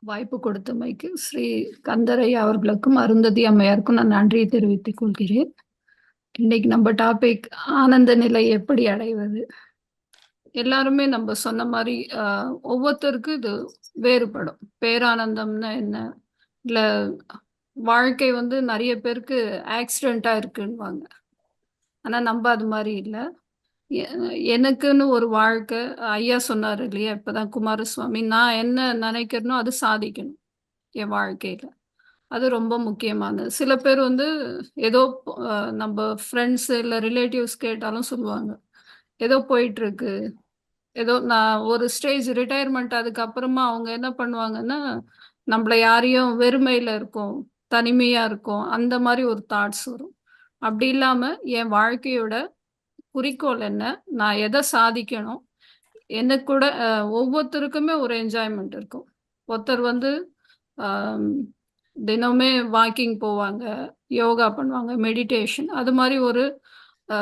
வாய்ப்பு கொடுத்தமைக்கு ஸ்ரீ கந்தரையா அவர்களுக்கும் அருந்ததி அம்மையாருக்கும் நான் நன்றியை தெரிவித்துக் கொள்கிறேன். இன்னைக்கு நம்ம டாபிக் ஆனந்த நிலை எப்படி அடைவது. எல்லாருமே நம்ம சொன்ன மாதிரி ஒவ்வொருத்தருக்கும் இது வேறுபடும். பேரானந்தம்னா என்ன, இல்ல வாழ்க்கை வந்து நிறைய பேருக்கு ஆக்சிடென்ட்டா இருக்குன்னுவாங்க. ஆனா நம்ம அது மாதிரி இல்லை. எனக்குன்னு ஒரு வாழ்க்கை. ஐயா சொன்னார் இல்லையா இப்பதான் குமாரசுவாமி, நான் என்ன நினைக்கிறேனோ அது சாதிக்கணும் என் வாழ்க்கையில. அது ரொம்ப முக்கியமானது. சில பேர் வந்து ஏதோ நம்ம ஃப்ரெண்ட்ஸ் இல்ல ரிலேட்டிவ்ஸ் கேட்டாலும் சொல்லுவாங்க. ஏதோ போயிட்டுருக்கு. ஏதோ நான் ஒரு ஸ்டேஜ் ரிட்டயர்மெண்ட் அதுக்கப்புறமா அவங்க என்ன பண்ணுவாங்கன்னா, நம்மள யாரையும் வெறுமையில இருக்கோம், தனிமையா இருக்கோம், அந்த மாரி ஒரு தாட்ஸ் வரும். அப்படி இல்லாம என் வாழ்க்கையோட குறிக்கோள் என்ன? நான் எத சாதிக்கணும்? எனக்கு கூட ஒவ்வொருத்தருக்குமே ஒரு என்ஜாய்மென்ட் இருக்கும். ஒருத்தர் வந்து அம் தினமுமே வாக்கிங் போவாங்க, யோகா பண்ணுவாங்க, மெடிடேஷன் அது மாரி ஒரு அ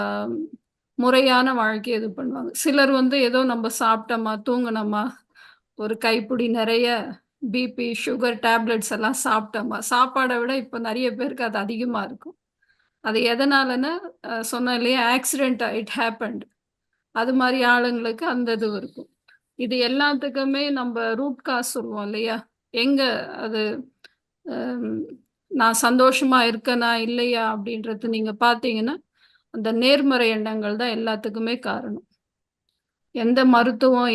முறையான வாழ்க்கைய இது பண்ணுவாங்க. சிலர் வந்து ஏதோ நம்ம சாப்பிட்டோமா, தூங்குனோமா, ஒரு கைப்பிடி நெறைய பிபி, சுகர் டேப்லெட்ஸ் எல்லாம் சாப்பிட்டோமா, சாப்பாட விட இப்ப நெறைய பேருக்கு அது அதிகமா இருக்கும். அது எதனாலன்னா, சொன்னேன் இல்லையா ஆக்சிடென்ட் இட் ஹேப்பன்ட். அது மாரி ஆளுங்களுக்கு அந்த இது இருக்கும். இது எல்லாத்துக்குமே நம்ப ரூட் காஸ் சொல்லுவோம் இல்லையா? எங்க அது அம் நான் சந்தோஷமா இருக்கேனா, இல்லையா அப்படின்றது நீங்க பார்த்தீங்கன்னா, அந்த நேர்மறை எண்ணங்கள் தான் எல்லாத்துக்குமே காரணம். எந்த மருத்துவம்,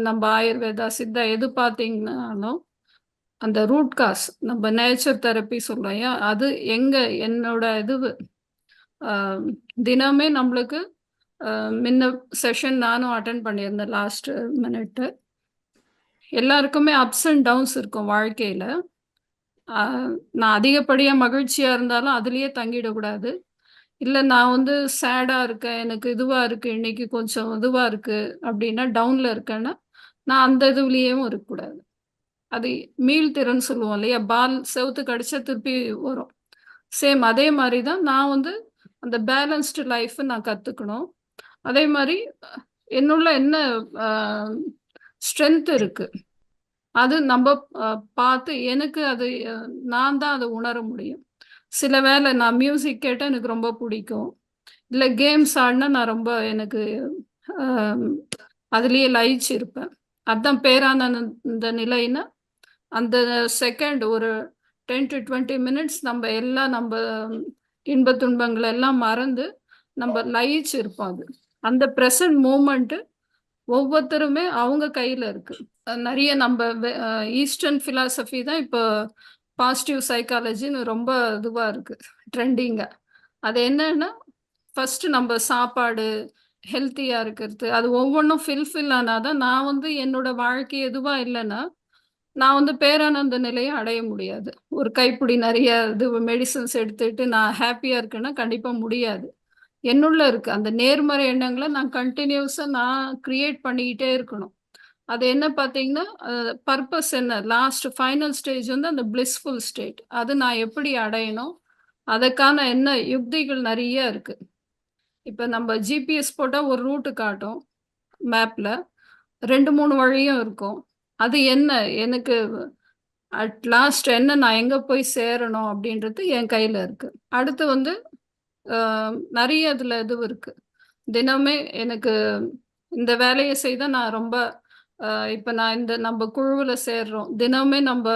நம்ப ஆயுர்வேதா, சித்தா எது பார்த்தீங்கனாலும், அந்த ரூட் காஸ் நம்ப நேச்சர் தெரப்பி சொல்றோம் இல்லையா? அது எங்க என்னோட அ தினமே நம்மளுக்கு முன்ன செஷன் நானும் அட்டெண்ட் பண்ணியிருந்தேன் லாஸ்ட் மினிட்டு. எல்லாருக்குமே அப்ஸ் அண்ட் டவுன்ஸ் இருக்கும் வாழ்க்கையில. அ நான் அதிகப்படியா மகிழ்ச்சியா இருந்தாலும் அதிலேயே தங்கிடக்கூடாது. இல்ல நான் வந்து சேடா இருக்கேன், எனக்கு இதுவா இருக்கு, இன்னைக்கு கொஞ்சம் இதுவா இருக்கு அப்டின்னா, டவுன்ல இருக்கேன்னா, நான் அந்த இதுலயேவும் இருக்கக்கூடாது. அது மீள்திறன் சொல்லுவோம் இல்லையா? பால் செவுத்துக்கு அடிச்சா திருப்பி வரும். சேம் அதே மாரி தான் நான் வந்து அந்த பேலன்ஸ்டு லைஃப் நான் கத்துக்கணும். அதே மாரி என்னுள்ள என்ன அ ஸ்ட்ரென்த் இருக்கு. அது நம்ப அ பார்த்து எனக்கு அது நான் தான் அத உணர முடியும். சில வேளை நான் மியூசிக் கேட்டா எனக்கு ரொம்ப புடிக்கும். இல்ல கேம்ஸ் ஆடுனா நான் ரொம்ப எனக்கு அ அதிலேயே லயிச்சு இருப்பேன். அதான் பேரானந்த நிலைன்னா, அந்த செகண்ட் ஒரு 10 டூ 20 மினிட்ஸ் நம்ப இன்பத் துன்பங்கள எல்லாம் மறந்து, நம்ப லயிச்சு இருப்போம் அது. அந்த பிரசன்ட் மூமெண்ட் ஒவ்வொருத்தருமே அவங்க கையில இருக்கு. நெறைய நம்ப ஈஸ்டர்ன் பிலாசபி தான் இப்போ பாசிட்டிவ் சைக்காலஜின்னு ரொம்ப இதுவா இருக்கு. ட்ரெண்டிங்கா. அது என்னன்னா, ஃபர்ஸ்ட்டு நம்ப சாப்பாடு, ஹெல்த்தியா இருக்கிறது, அது ஒவ்வொன்னும் ஃபில் ஆனா தான் நான் வந்து என்னோட வாழ்க்கை எதுவா இல்லன்னா, நான் வந்து பேரானந்த நிலைய அடைய முடியாது. ஒரு கைப்பிடி நெறைய இது மெடிசின்ஸ் எடுத்துட்டு நான் ஹேப்பியா இருக்கேன்னா, கண்டிப்பா முடியாது. என்னுள்ள இருக்கு. அந்த நேர்மறை எண்ணங்கள நான் கன்டினியூஸா நான் கிரியேட் பண்ணிக்கிட்டே இருக்கணும். அது என்ன பார்த்தீங்கன்னா, பர்ப்பஸ் என்ன? லாஸ்ட் ஃபைனல் ஸ்டேஜ் வந்து அந்த பிளிஸ்ஃபுல் ஸ்டேட். அது நான் எப்படி அடையணும்? அதற்கான என்ன யுக்திகள் நெறைய இருக்கு. இப்ப நம்ம ஜிபிஎஸ் போட்டா ஒரு ரூட் காட்டும் மேப்ல. 2, 3 வழியும் இருக்கும். அது என்ன? எனக்கு அட் லாஸ்ட் என்ன நான் எங்க போய் சேரணும்? அப்படின்றது என் கையில இருக்கு. அடுத்து வந்து அ நெறைய இதுல இது இருக்கு. தினமே எனக்கு இந்த வேலைய செய்தா நான் ரொம்ப இப்ப நான் இந்த நம்ப குழுவுல சேர்றோம். தினமுமே நம்ப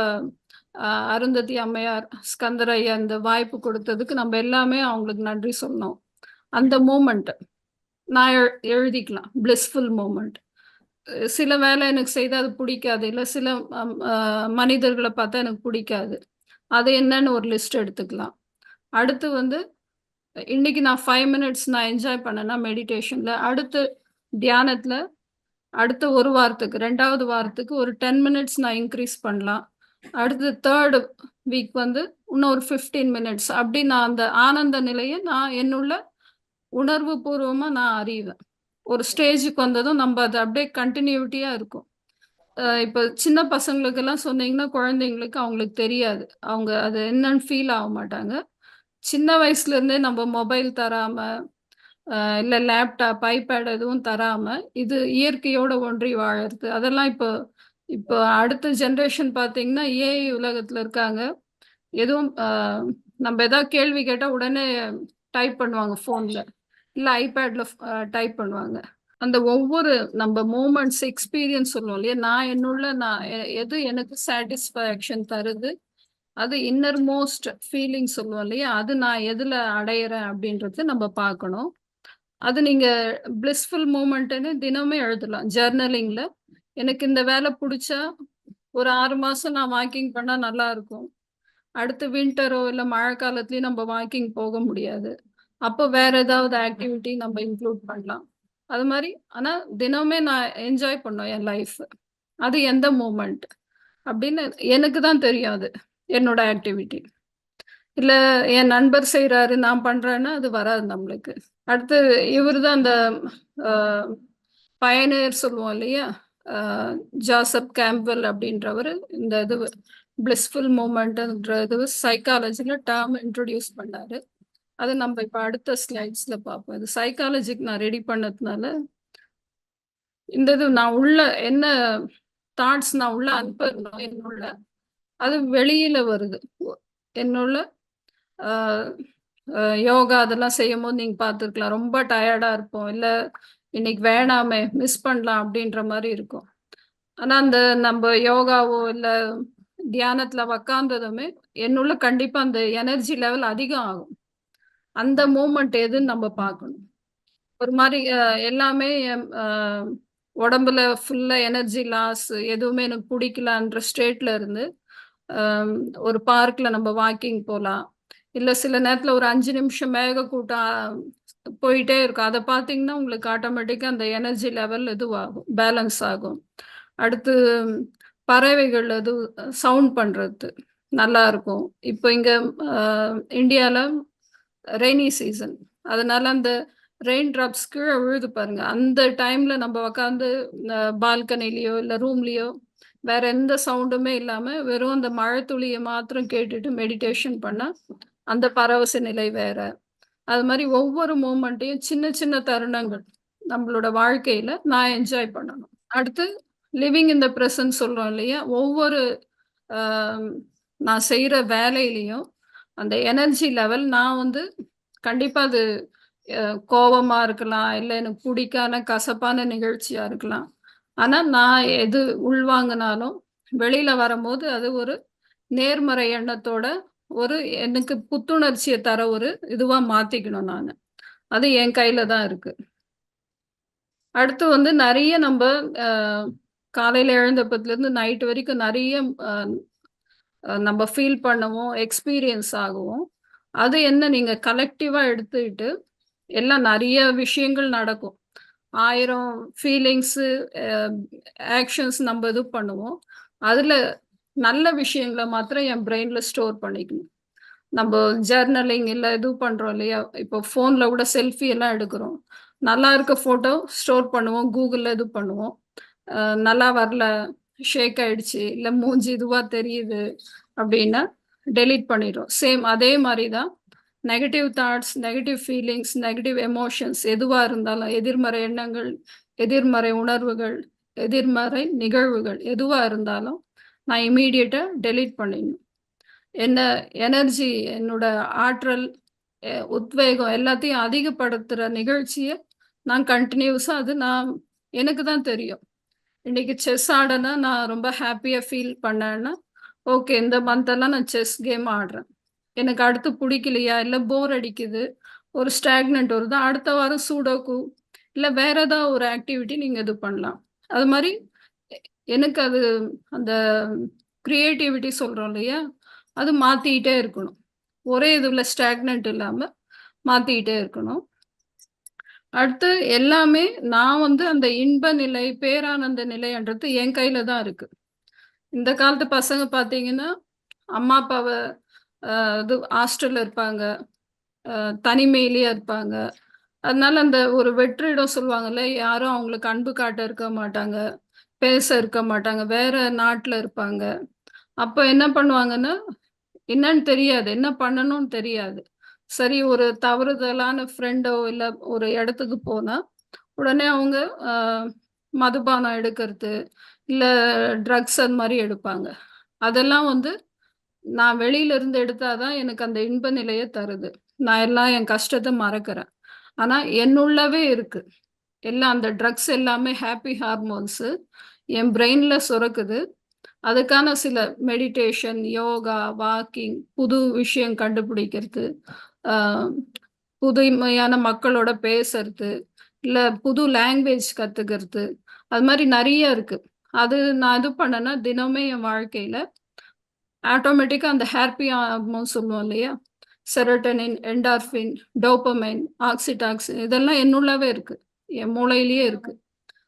அருந்ததி அம்மையார், ஸ்கந்தர் ஐயா இந்த வாய்ப்பு குடுத்ததுக்கு நம்ப எல்லாமே அவங்களுக்கு நன்றி சொல்லணும். அந்த மூமெண்ட் நான் எழுதிக்கலாம். Blissful moment. சில வேலை எனக்கு செய்தா அது புடிக்காது. இல்ல சில அம் அ மனிதர்கள பார்த்தா எனக்கு புடிக்காது. அது என்னன்னு ஒரு லிஸ்ட் எடுத்துக்கலாம். அடுத்து வந்து இன்னைக்கு நான் 5 மினிட்ஸ் நான் என்ஜாய் பண்ணேன்னா மெடிடேஷன்ல, அடுத்து தியானத்துல அடுத்த 1 வாரத்துக்கு 2வது வாரத்துக்கு ஒரு 10 மினிட்ஸ் நான் இன்கிரீஸ் பண்ணலாம். அடுத்து 3 வீக் வந்து இன்னும் ஒரு 15 மினிட்ஸ் அப்படி நான் அந்த ஆனந்த நிலைய நான் என்னுள்ள உணர்வு பூர்வமா நான் அறிவேன். ஒரு ஸ்டேஜுக்கு வந்ததும் நம்ப அது அப்படியே கன்டினியூட்டியா இருக்கும். இப்ப சின்ன பசங்களுக்கெல்லாம் சொன்னீங்கன்னா, குழந்தைங்களுக்கு அவங்களுக்கு தெரியாது. அவங்க அது என்னன்னு ஃபீல் ஆக மாட்டாங்க. சின்ன வயசுலேருந்தே நம்ம மொபைல் தராம, இல்ல லேப்டாப், ஐபேட் எதுவும் தராம, இது இயற்கையோட ஒன்றி வாழறது. அதெல்லாம் இப்போ இப்போ அடுத்த ஜெனரேஷன் பார்த்தீங்கன்னா, ஏஐ உலகத்துல இருக்காங்க. எதுவும் நம்ப ஏதாவது கேள்வி கேட்டா உடனே டைப் பண்ணுவாங்க ஃபோன்ல. இல்ல ஐபேட்ல டைப் பண்ணுவாங்க. அந்த ஒவ்வொரு நம்ப மூமெண்ட்ஸ் எக்ஸ்பீரியன்ஸ் சொல்லுவோம் இல்லையா? நான் எது எனக்கு சாட்டிஸ்ஃபேக்ஷன் தருது, அது இன்னர் மோஸ்ட் ஃபீலிங் சொல்லுவோம் இல்லையா? அது நான் எதுல அடையறேன் அப்படின்றது நம்ப பார்க்கணும். அது நீங்க பிளிஸ்ஃபுல் மூமெண்ட்ன்னு தினமுமே எழுதலாம். ஜர்னலிங்ல. எனக்கு இந்த வேலை புடிச்சா, ஒரு 6 மாசம் நான் வாக்கிங் பண்ணா நல்லாருக்கும். அடுத்து வின்டரோ இல்ல மழை காலத்துலயும் நம்ம வாக்கிங் போக முடியாது. அப்போ வேற ஏதாவது ஆக்டிவிட்டி நம்ம இன்க்ளூட் பண்ணலாம். அது மாரி ஆனா தினமுமே நான் என்ஜாய் பண்ணணும் என் லைஃப். அது எந்த மூமெண்ட் அப்படின்னு எனக்கு தான் தெரியும் அது. என்னோட ஆக்டிவிட்டி. இல்ல என் நண்பர் செய்றாரு, நான் பண்றேன்னா அது வராது நம்மளுக்கு. அடுத்து இவரு தான் அந்த அ பயனியர் சொல்லுவோம் இல்லையா? அ ஜோசப் கேம்ப்பெல் அப்படின்றவரு இந்த இது பிளிஸ்ஃபுல் மூமெண்ட்ன்ற இது சைக்காலஜில டெர்ம் இன்ட்ரோடியூஸ் பண்ணாரு. அத நம்ம இப்ப அடுத்த ஸ்லைட்ஸ்ல பார்ப்போம். இது சைக்காலஜிக்கு நான் ரெடி பண்ணதுனால, இந்த இது நான் உள்ள என்ன தாட்ஸ் நான் உள்ள அனுப்புறேனோ என்னுள்ள, அது வெளியில வருது. ஒ என்னுள்ள அ அ யோகா அதெல்லாம் செய்யும்போது நீங்க பார்த்துருக்கலாம். ரொம்ப டயர்டா இருப்போம். இல்ல இன்னைக்கு வேணாமே, மிஸ் பண்ணலாம் அப்படின்ற மாரி இருக்கும். ஆனா, அந்த நம்ப யோகாவோ, இல்ல தியானத்துல உக்காந்ததுமே, என்னுள்ள கண்டிப்பா அந்த எனர்ஜி லெவல் அதிகம் ஆகும். அந்த மூமெண்ட் எதுன்னு நம்ம பார்க்கணும். ஒரு மாரி எல்லாமே உடம்புல ஃபுல்லா எனர்ஜி லாஸ் எதுவுமே எனக்கு புடிக்கலன்ற ஸ்டேட்ல இருந்து, அம் ஒரு பார்க்ல நம்ம வாக்கிங் போலாம். இல்ல சில நேரத்துல ஒரு 5 நிமிஷம் மேகக்கூட்டம் போயிட்டே இருக்கும். அத பார்த்தீங்கன்னா, உங்களுக்கு ஆட்டோமேட்டிக்கா அந்த எனர்ஜி லெவல் இதுவாகும். பேலன்ஸ் ஆகும். அடுத்து பறவைகள் அது சவுண்ட் பண்றது நல்லாருக்கும். இப்ப இங்க அ இந்தியால ரெய்னி சீசன். அதனால அந்த ரெயின் டிராப்ஸ் கீழ விழுது பாருங்க. அந்த டைம்ல நம்ம உட்காந்து பால்கனிலயோ, இல்ல ரூம்லயோ வேற எந்த சவுண்டுமே இல்லாம வெறும் அந்த மழை துளிய மாத்திரம் கேட்டுட்டு மெடிடேஷன் பண்ணா, அந்த பரவச நிலை வேற. அது மாரி ஒவ்வொரு மூமெண்ட்டையும் சின்ன சின்ன தருணங்கள் நம்மளோட வாழ்க்கையில நான் என்ஜாய் பண்ணணும். அடுத்து லிவிங் இன் த பிரசன்ட் சொல்றோம் இல்லையா? ஒவ்வொரு அ நான் செய்ற வேலையிலயும் அந்த எனர்ஜி லெவல் நான் வந்து கண்டிப்பா அது அ கோவமா இருக்கலாம், இல்ல எனக்கு புடிக்காத கசப்பான நிகழ்ச்சியா இருக்கலாம். ஆனா நான் எது உள்வாங்குனாலும் வெளியில வரும்போது அது ஒரு நேர்மறை எண்ணத்தோட ஒரு எனக்கு புத்துணர்ச்சிய தர ஒரு இதுவா மாத்திக்கணும் நானு. அது என் கையில தான் இருக்கு. அடுத்து வந்து நெறைய நம்ப அ காலையில எழுந்தப்பத்துலருந்து நைட் வரைக்கும் நெறைய அ நம்ம ஃபீல் பண்ணுவோம், எக்ஸ்பீரியன்ஸ் ஆகுவோம். அது என்ன நீங்க கலெக்டிவா எடுத்துக்கிட்டு, எல்லாம் நெறைய விஷயங்கள் நடக்கும். 1000 ஃபீலிங்ஸு, அ ஆக்ஷன்ஸ் நம்ப இது பண்ணுவோம். அதுல நல்ல விஷயங்கள மாத்திரம் என் பிரெயின்ல ஸ்டோர் பண்ணிக்கணும். நம்ப ஜர்னலிங் இல்ல இது பண்றோம் இல்லையா? இப்போ ஃபோன்ல கூட செல்ஃபி எல்லாம் எடுக்குறோம். நல்லா இருக்க ஃபோட்டோ ஸ்டோர் பண்ணுவோம். Googleல இது பண்ணுவோம். அ நல்லா வரல, ஷேக் ஆயிடுச்சு, இல்ல மூஞ்சி இதுவா தெரியுது அப்டின்னா, டெலீட் பண்ணிடுறோம். சேம் அதே மாரி தான் negative thoughts, negative feelings, negative emotions எதுவா இருந்தாலும், எதிர்மறை எண்ணங்கள், எதிர்மறை உணர்வுகள், எதிர்மறை நிகழ்வுகள் எதுவா இருந்தாலும், நான் இம்மீடியட்டா டெலீட் பண்ணிடணும். என்ன எனர்ஜி என்னோட ஆற்றல், உத்வேகம் எல்லாத்தையும் அதிகப்படுத்துற நிகழ்ச்சிய நான் கன்டினியூஸா அது நான் எனக்கு தான் தெரியும். இன்னைக்கு செஸ் ஆடனா நான் ரொம்ப ஹேப்பியா ஃபீல் பண்ணேன்னா, ஓகே இந்த மந்த் எல்லாம் நான் செஸ் கேம் ஆடுறேன். எனக்கு அடுத்து புடிக்கலையா, இல்ல போர் அடிக்குது, ஒரு ஸ்டாக்னன்ட் வருது. அடுத்த வாரம் சூடோகு இல்ல வேற ஏதாவது ஒரு ஆக்டிவிட்டி நீங்க இது பண்ணலாம். அது மாரி எ எனக்கு அது அந்த கிரியேட்டிவிட்டி சொல்றோம் இல்லையா? அது மாத்திக்கிட்டே இருக்கணும். ஒரே இதுல ஸ்டாக்னன்ட் இல்லாம மாத்திக்கிட்டே இருக்கணும். அடுத்து எல்லாமே நான் வந்து அந்த இன்ப நிலை, பேரானந்த நிலைன்றது என் கையில தான் இருக்கு. இந்த காலத்து பசங்க பார்த்தீங்கன்னா, அம்மா, அப்பாவ அ இது ஹாஸ்டல்ல இருப்பாங்க. அ தனிமையிலேயே இருப்பாங்க. அதனால அந்த ஒரு வெற்றிடம் சொல்லுவாங்கல்ல, யாரும் அவங்களுக்கு அன்பு காட்ட இருக்க மாட்டாங்க. பேச இருக்க மாட்டாங்க. வேற நாட்ல இருப்பாங்க. அப்ப என்ன பண்ணுவாங்கன்னா, என்னன்னு தெரியாது. என்ன பண்ணணும்னு தெரியாது. சரி ஒரு தவறுதலான ஃப்ரெண்டோ இல்ல ஒரு இடத்துக்கு போனா, உடனே அவங்க அ மதுபானம் எடுக்கறது, இல்ல ட்ரக்ஸ் அது மாரி எடுப்பாங்க. அதெல்லாம் வந்து நான் வெளியில இருந்து எடுத்தா தான் எனக்கு அந்த இன்ப நிலைய தருது. நான் எல்லாம் என் கஷ்டத்த மறக்கிறேன். ஆனா என்னுள்ளவே இருக்கு. எல்லாம் அந்த ட்ரக்ஸ் எல்லாமே ஹாப்பி ஹார்மோன்ஸு என் பிரெயின்ல சுரக்குது. அதுக்கான சில மெடிடேஷன், யோகா, வாக்கிங், புது விஷயம் கண்டுபிடிக்கிறது, அ புதுமையான மக்களோட பேசுறது, இல்ல புது லாங்குவேஜ் கத்துக்கிறது, அது மாரி நெறைய இருக்கு. அது நான் இது பண்ணேன்னா, தினமுமே என் வாழ்க்கையில ஆட்டோமேட்டிக்கா அந்த ஹாப்பி ஹார்மோன் சொல்லுவோம் இல்லையா? செரோட்டோனின், என்டார்ஃபின், டோபமைன், ஆக்ஸிடாக்சின் இதெல்லாம் என்னுள்ளவே இருக்கு. என் மூளையிலேயே இருக்கு.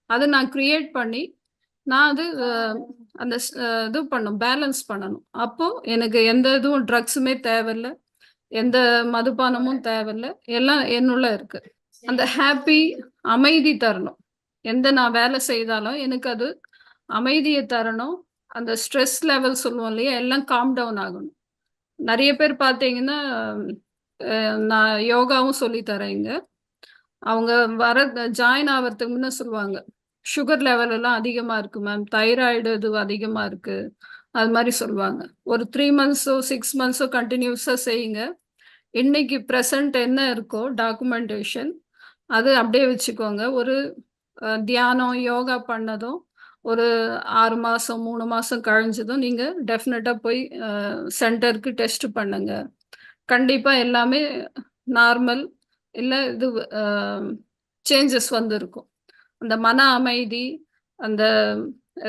அத நான் கிரியேட் பண்ணி, நான் அது அந்த இது பேலன்ஸ் பண்ணணும். அப்போ எனக்கு எந்த இதுவும் ட்ரக்ஸுமே தேவையில்ல. எந்த மதுபானமும் தேவையில்ல. எல்லாம் என்னுள்ள இருக்கு. அந்த ஹாப்பி அமைதி தரணும். எந்த நான் வேலை செய்தாலும் எனக்கு அது அமைதிய தரணும். அந்த ஸ்ட்ரெஸ் லெவல் சொல்லுவோம் இல்லையா? எல்லாம் காம் டவுன் ஆகணும். நெறைய பேர் பார்த்தீங்கன்னா, நான் யோகாவும் சொல்லி தரேன் இங்க. அவங்க ஜாயின் ஆவறதுக்கு முன்ன சொல்லுவாங்க. சுகர் லெவல் எல்லாம் அதிகமா இருக்கு மேம். தைராய்டு இது அதிகமா இருக்கு. அது மாரி சொல்லுவாங்க. ஒரு 3 மந்த்ஸோ, 6 மந்த்ஸோ கன்டினியூஸா செய்யுங்க. இன்னைக்கு பிரசன்ட் என்ன இருக்கோ டாக்குமெண்டேஷன், அது அப்படியே வச்சுக்கோங்க. ஒரு தியானம், யோகா பண்ணதும், ஒரு 6 மாசம், 3 மாசம் கழிஞ்சதும் நீங்க டெஃபினட்டா போய் சென்டருக்கு டெஸ்ட் பண்ணுங்க. கண்டிப்பா எல்லாமே நார்மல் இல்ல இது அ சேஞ்சஸ் வந்திருக்கும். அந்த மன அமைதி, அந்த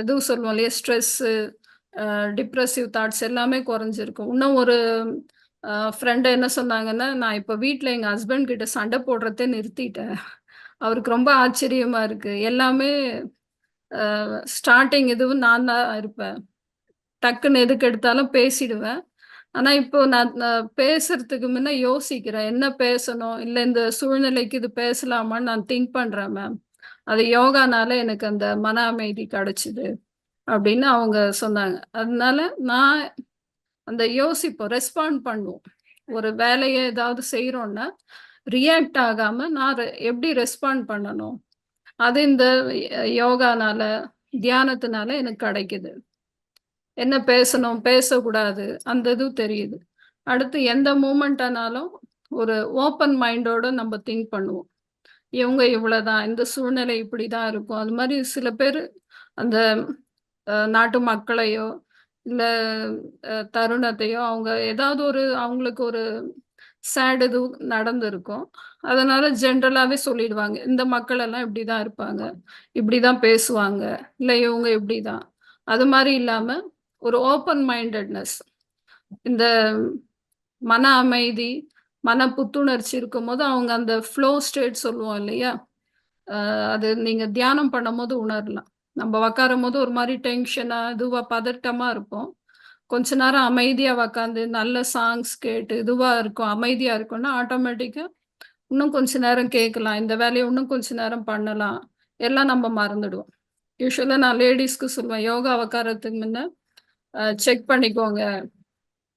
எதுவும் சொல்லுவோம் இல்லையா? ஸ்ட்ரெஸ்ஸு, டிப்ரசிவ் தாட்ஸ் எல்லாமே குறைஞ்சிருக்கும். இன்னும் ஒரு ஃப்ரெண்ட் என்ன சொன்னாங்கன்னா, "நான் இப்ப வீட்ல எங்க ஹஸ்பண்ட் கிட்ட சண்டை போடுறதே நிறுத்திட்டேன்." அவருக்கு ரொம்ப ஆச்சரியமா இருக்கு. எல்லாமே ஸ்டார்ட்டிங் இதுவும் நான் தான் இருப்பேன். டக்குன்னு எதுக்கு எடுத்தாலும் பேசிடுவேன். ஆனா, இப்போ நான் பேசுறதுக்கு முன்ன யோசிக்கிறேன். என்ன பேசணும்? இல்ல இந்த சூழ்நிலைக்கு இது பேசலாமான்னு நான் திங்க் பண்றேன் மேம். அது யோகானால எனக்கு அந்த மன அமைதி கிடைச்சது. அப்படின்னு அவங்க சொன்னாங்க. அதனால நான் அந்த யோசிப்போம். ரெஸ்பாண்ட் பண்ணுவோம். ஒரு வேலைய ஏதாவது செய்றோம்னா, ரியாக்ட் ஆகாம நான் எப்படி ரெஸ்பாண்ட் பண்ணணும்? அது இந்த யோகானால, தியானத்தினால எனக்கு கிடைக்குது. என்ன பேசணும், பேசக்கூடாது. அந்த இது தெரியுது. அடுத்து எந்த மூமெண்ட் ஆனாலும் ஒரு ஓப்பன் மைண்டோட நம்ம திங்க் பண்ணுவோம். இவங்க இவ்வளதான், இந்த சூழ்நிலை இப்படிதான் இருக்கும். அது மாரி சில பேரு அந்த நாட்டு மக்களையோ, இல்ல தருணத்தையோ அவங்க ஏதாவது ஒரு அவங்களுக்கு ஒரு சேட் இது நடந்திருக்கும். அதனால ஜென்ரலாவே சொல்லிடுவாங்க. இந்த மக்கள் எல்லாம் இப்படிதான் இருப்பாங்க. இப்படிதான் பேசுவாங்க. இல்ல இவங்க இப்படிதான். அது மாரி இல்லாம ஒரு ஓப்பன் மைண்டட்னஸ். இந்த மன அமைதி, மன புத்துணர்ச்சி இருக்கும்போது அவங்க அந்த ஃப்ளோ ஸ்டேட் சொல்லுவோம் இல்லையா? அது நீங்க தியானம் பண்ணும்போது உணரலாம். நம்ம உட்காரும்போது ஒரு மாரி டென்ஷனா, இதுவா பதட்டமா இருப்போம். கொஞ்ச நேரம் அமைதியா உட்காந்து நல்ல சாங்ஸ் கேட்டு இதுவா இருக்கும், அமைதியா இருக்கும்னா ஆட்டோமேட்டிக்கா இன்னும் கொஞ்ச நேரம் கேட்கலாம். இந்த வேலைய இன்னும் கொஞ்ச நேரம் பண்ணலாம். எல்லாம் நம்ம மறந்துடுவோம். யூசுவலா நான் லேடீஸ்க்கு சொல்லுவேன், யோகா உட்கார்றதுக்கு முன்ன செக் பண்ணிக்கோங்க.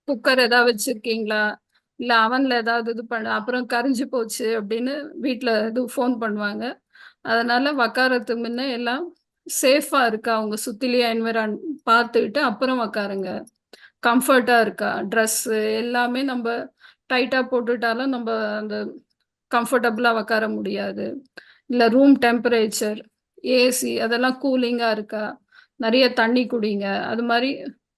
குக்கர் ஏதாவது வச்சிருக்கீங்களா? இல்ல அவன்ல ஏதாவது இது அப்புறம் கரிஞ்சு போச்சு அப்படின்னு வீட்ல இது ஃபோன் பண்ணுவாங்க. அதனால உட்கார்றதுக்கு முன்ன எல்லாம் சேஃபா இருக்கா, அவங்க சுத்திலேயே பார்த்துக்கிட்டு அப்புறம் உட்காருங்க. கம்ஃபர்ட்டா இருக்கா, ட்ரெஸ்ஸு எல்லாமே நம்ப டைட்டா போட்டுட்டாலும் நம்ப அந்த கம்ஃபர்டபுளா உட்கார முடியாது. இல்ல ரூம் டெம்பரேச்சர், ஏசி அதெல்லாம் கூலிங்கா இருக்கா, நெறைய தண்ணி குடிங்க. அது மாரி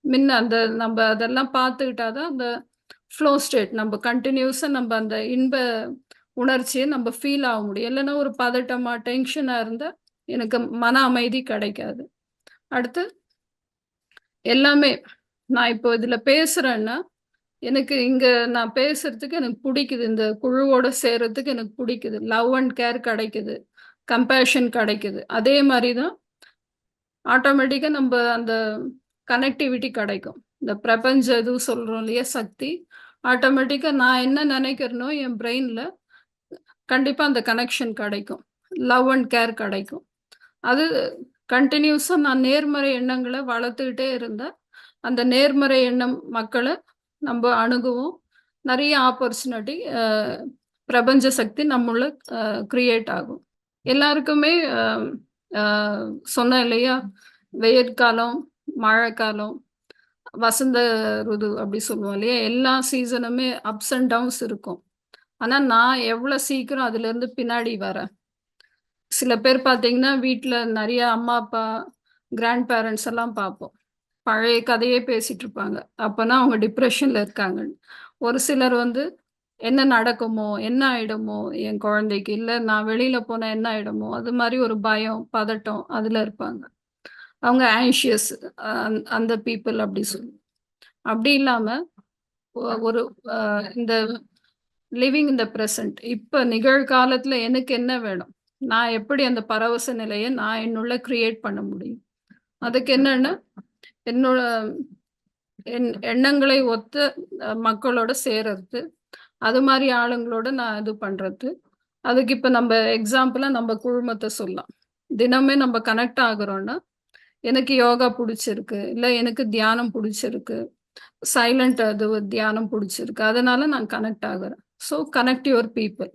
முன்ன அந்த நம்ப அதெல்லாம் பார்த்துக்கிட்டா தான் அந்த ஃப்ளோ ஸ்டேட் நம்ப கன்டினியூஸா நம்ப அந்த இன்ப உணர்ச்சிய நம்ப ஃபீல் ஆக முடியும். இல்லன்னா ஒரு பதட்டமா, டென்ஷனா இருந்தா எனக்கு மன அமைதி கிடைக்காது. அடுத்து எல்லாமே நான் இப்போ இதுல பேசுறேன்னா, எனக்கு இங்க நான் பேசுறதுக்கு எனக்கு புடிக்குது. இந்த குழுவோட சேர்றதுக்கு எனக்கு புடிக்குது. லவ் அண்ட் கேர் கிடைக்குது. கம்பேஷன் கிடைக்குது. அதே மாரி தான் ஆட்டோமேட்டிக்கா நம்ப அந்த கனெக்டிவிட்டி கிடைக்கும். இந்த பிரபஞ்ச இது சொல்றோம் இல்லையா சக்தி, ஆட்டோமேட்டிக்கா நான் என்ன நினைக்கிறேனோ என் பிரெயின்ல கண்டிப்பா அந்த கனெக்ஷன் கிடைக்கும். லவ் அண்ட் கேர் கிடைக்கும். அது கன்டினியூஸா நான் நேர்மறை எண்ணங்கள வளர்த்துக்கிட்டே இருந்தா, அந்த நேர்மறை எண்ணம் மக்கள நம்ப அணுகுவோம். நிறைய ஆப்பர்ச்சுனிட்டி பிரபஞ்ச சக்தி நம்முள்ள கிரியேட் ஆகும். எல்லாருக்குமே சொன்னேன் இல்லையா? வெயிற்காலம், மழைக்காலம், வசந்த ருது அப்படி சொல்லுவோம் இல்லையா? எல்லா சீசனுமே அப்ஸ் அண்ட் டவுன்ஸ் இருக்கும். ஆனா நான் எவ்வளோ சீக்கிரம் அதுலேருந்து பின்னாடி வரேன். சில பேர் பார்த்தீங்கன்னா, வீட்ல நெறைய அம்மா, அப்பா, கிராண்ட் பேரண்ட்ஸ் எல்லாம் பார்ப்போம். பழைய கதையே பேசிட்டு இருப்பாங்க. அப்பன்னா அவங்க டிப்ரஷன்ல இருக்காங்கன்னு. ஒரு சிலர் வந்து என்ன நடக்குமோ? என்ன ஆயிடுமோ என் குழந்தைக்கு? இல்ல நான் வெளியில போனா என்ன ஆயிடுமோ? அது மாரி ஒரு பயம், பதட்டம் அதுல இருப்பாங்க. அவங்க ஆங்ஷியஸ் அந்த பீப்பிள் அப்படி அப்படி இல்லாம ஒரு அ இந்த லிவிங் இன் த பிரசன்ட் இப்ப நிகழ்காலத்துல எனக்கு என்ன வேணும்? நான் எப்படி அந்த பரவச நிலைய நான் என்னுள்ள கிரியேட் பண்ண முடியும்? அதுக்கு என்னன்னா, என்னோட எண்ணங்களை ஒத்த மக்களோட சேர்றது. அது மாரி ஆளுங்களோட நான் இது பண்றது. அதுக்கு இப்ப நம்ப எக்ஸாம்பிளா நம்ப குழுமத்த சொல்லலாம். தினமே நம்ப கனெக்ட் ஆகுறோம்னா, எனக்கு யோகா புடிச்சிருக்கு. இல்ல எனக்கு தியானம் புடிச்சிருக்கு. சைலன்ட் அது தியானம் புடிச்சிருக்கு. அதனால நான் கனெக்ட் ஆகுறேன். So connect your people.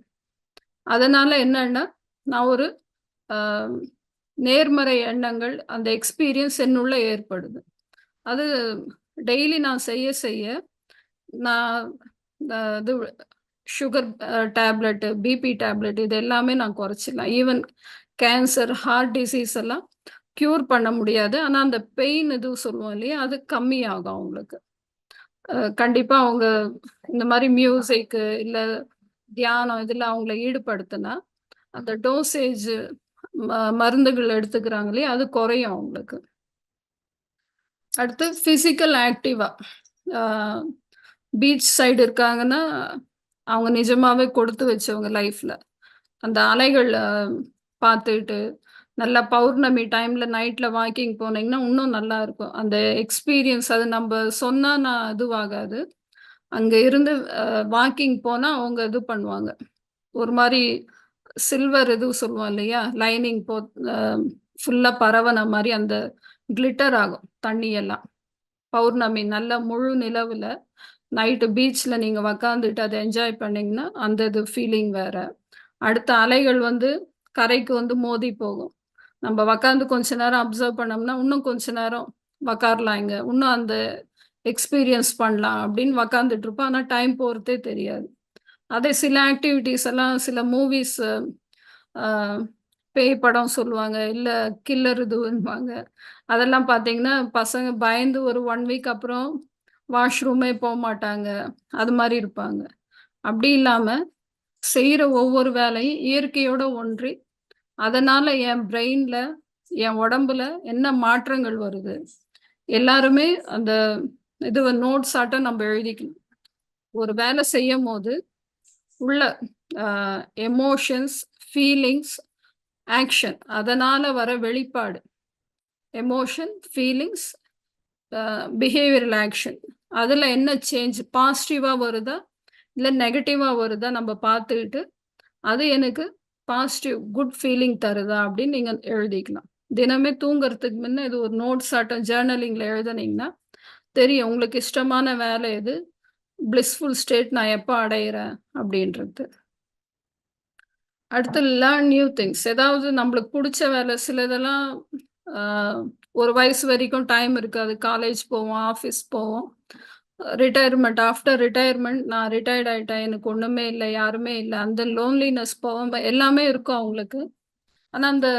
அதனால என்னன்னா, நான் ஒரு அ நேர்மறை எண்ணங்கள், அந்த எக்ஸ்பீரியன்ஸ் என்னுள்ள ஏற்படுது. அது டெய்லி நான் செய்ய செய்ய, நான் இது சுகர் டேப்லெட், பிபி டேப்லெட் இது எல்லாமே நான் குறைச்சிடலாம். ஈவன் கேன்சர், ஹார்ட் டிசீஸ் எல்லாம் க்யூர் பண்ண முடியாது. ஆனா, அந்த பெயின் இது சொல்லுவோம் இல்லையா? அது கம்மியாகும் அவங்களுக்கு. கண்டிப்பா அவங்க இந்த மாரி மியூசிக் இல்ல தியானம் இதுல அவங்கள ஈடுபடுத்துனா, அந்த டோசேஜ் மருந்துகள் எடுத்துக்கிறாங்க இல்லையா? அது குறையும் அவங்களுக்கு. அடுத்து பிசிக்கல் ஆக்டிவா. ஆ பீச் சைடு இருக்காங்கன்னா, அவங்க நிஜமாவே கொடுத்து வச்சவங்க லைஃப்ல. அந்த அலைகள் பார்த்துட்டு, நல்லா பௌர்ணமி டைம்ல நைட்ல வாக்கிங் போனீங்கன்னா, இன்னும் நல்லா இருக்கும். அந்த எக்ஸ்பீரியன்ஸ் அது நம்ப சொன்னா நான் இதுவாகாது. அங்க இருந்து வாக்கிங் போனா அவங்க இது பண்ணுவாங்க. ஒரு மாரி சில்வர் இது சொல்லுவோம் இல்லையா? லைனிங் அ ஃபுல்லா பரவன மாரி அந்த கிளிட்டர் ஆகும் தண்ணி எல்லாம். பௌர்ணமி நல்ல முழு நிலவுல நைட்டு பீச்ல நீங்க உக்காந்துட்டு அத என்ஜாய் பண்ணீங்கன்னா, அந்த இது ஃபீலிங் வேற. அடுத்த அலைகள் வந்து கரைக்கு வந்து மோதி போகும். நம்ப உக்காந்து கொஞ்ச நேரம் அப்சர்வ் பண்ணோம்னா, இன்னும் கொஞ்ச நேரம் உக்காரலாம் இங்க. இன்னும் அந்த எக்ஸ்பீரியன்ஸ் பண்ணலாம் அப்படின்னு உக்காந்துட்டு இருப்போம். ஆனா டைம் போறதே தெரியாது. அதே சில ஆக்டிவிட்டீஸ் எல்லாம் சில மூவிஸ் அ பேய் படம் சொல்லுவாங்க. இல்ல கில்லர் இதுன்னுவாங்க. அதெல்லாம் பார்த்தீங்கன்னா, பசங்க பயந்து ஒரு 1 வீக் அப்புறம் வாஷ்ரூமே போமாட்டாங்க. அது மாரி இருப்பாங்க. அப்படி இல்லாம, செய்ற ஒவ்வொரு வேலையும் இயற்கையோட ஒன்றி, அதனால என் பிரெயின்ல, என் உடம்புல என்ன மாற்றங்கள் வருது? எல்லாருமே அந்த இதுவ நோட்ஸ் ஆட்டம் நம்ப எழுதிக்கணும். ஒரு வேலை செய்யும்போது, உள்ள அ எமோஷன்ஸ், ஃபீலிங்ஸ், ஆக்ஷன் அதனால வர வெளிப்பாடு. Emotion, feelings behavioural action. அதுல என்ன சேஞ்ச் பாசிட்டிவா வருதா? இல்ல நெகட்டிவா வருதா? நம்ம பார்த்துக்கிட்டு, அது எனக்கு பாசிட்டிவ், குட் ஃபீலிங் தருதா? அப்படின்னு நீங்க எழுதிக்கலாம். தினமே தூங்குறதுக்கு முன்ன இது ஒரு நோட்ஸ் ஆட்டம் ஜர்னலிங்ல எழுதுனீங்கன்னா, தெரியும் உங்களுக்கு இஷ்டமான வேலை எது? பிளிஸ்ஃபுல் ஸ்டேட் நான் எப்ப அடையிறேன்? அப்படின்றது. அடுத்து லேர்ன் நியூ திங்ஸ். ஏதாவது நம்மளுக்கு புடிச்ச வேலை சிலதெல்லாம் அ ஒரு வயசு வரைக்கும் டைம் இருக்காது. காலேஜ் போவோம், ஆஃபீஸ் போவோம். ரிட்டயர்மென்ட் ஆஃப்டர் ரிட்டயர்மென்ட் நான் ரிட்டயர்ட் ஆயிட்டேன். எனக்கு ஒண்ணுமே இல்ல, யாருமே இல்ல. அந்த லோன்லினஸ் போகாம எல்லாமே இருக்கும் அவங்களுக்கு. ஆனா அந்த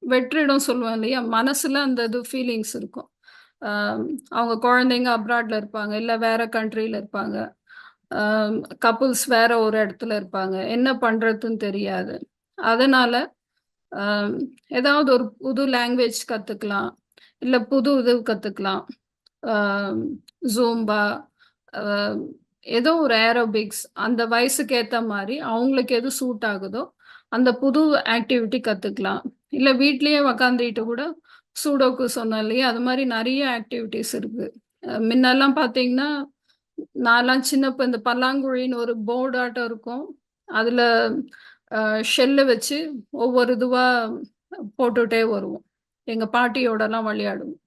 வெற்றிடம் சொல்லுவோம் இல்லையா? மனசுல அந்த இது ஃபீலிங்ஸ் இருக்கும். அ அவங்க குழந்தைங்க அப்ராட்ல இருப்பாங்க. இல்ல வேற கண்ட்ரில இருப்பாங்க. அ கப்புல்ஸ் வேற ஒரு இடத்துல இருப்பாங்க. என்ன பண்றதுன்னு தெரியாது. அதனால அ ஏதாவது ஒரு புது லாங்குவேஜ் கத்துக்கலாம். இல்ல புது இது கத்துக்கலாம். அ ஜூம்பா, அ ஏதோ ஒரு ஏரோபிக்ஸ் அந்த வயசுக்கு ஏத்த மாரி அவங்களுக்கு எது சூட் ஆகுதோ, அந்த புது ஆக்டிவிட்டி கத்துக்கலாம். இல்ல வீட்லயே உக்காந்துட்டு கூட சூடோக்கு சொன்னேன் இல்லையா? அது மாரி நெறைய ஆக்டிவிட்டீஸ் இருக்கு. முன்னெல்லாம் பார்த்தீங்கன்னா, நான்லாம் சின்னப்ப இந்த பல்லாங்குழின்னு ஒரு போர்டு ஆட்டம் இருக்கும். அதுல ஷெல்ல வச்சு ஒவ்வொரு இதுவா போட்டுட்டே வருவோம். எங்க பாட்டியோடலாம் விளையாடுவோம்.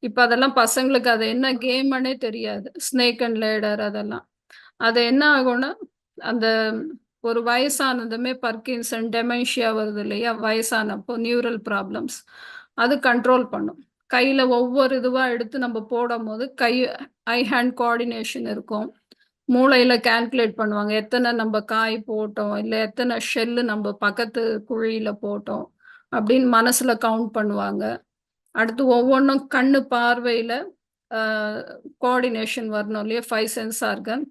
இப்ப அதெல்லாம் பசங்களுக்கு அது என்ன கேம்ன்னே தெரியாது. ஸ்னேக் அண்ட் லேடர் அதெல்லாம். அது என்ன ஆகும்னா, அந்த ஒரு வயசானதுமே பர்கின்சன், டெமென்ஷியா வருது இல்லையா? வயசானப்போ நியூரல் ப்ராப்ளம்ஸ். அது கண்ட்ரோல் பண்ணும். கையில ஒவ்வொரு இதுவா எடுத்து நம்ம போடம்போது, ஐ ஹேண்ட் கோஆர்டினேஷன் இருக்கும். மூளையில கால்குலேட் பண்ணுவாங்க. எத்தன நம்ப காய் போட்டோம், இல்ல எத்தன ஷெல்லு நம்ப பக்கத்து குழியில போட்டோம், அப்படின்னு மனசுல கவுண்ட் பண்ணுவாங்க. அடுத்து ஒவ்வொன்னும் கண்ணு பார்வையில அ கோஆர்டினேஷன் வரணும் இல்லையா? 5 சென்ஸ் ஆர்கன்.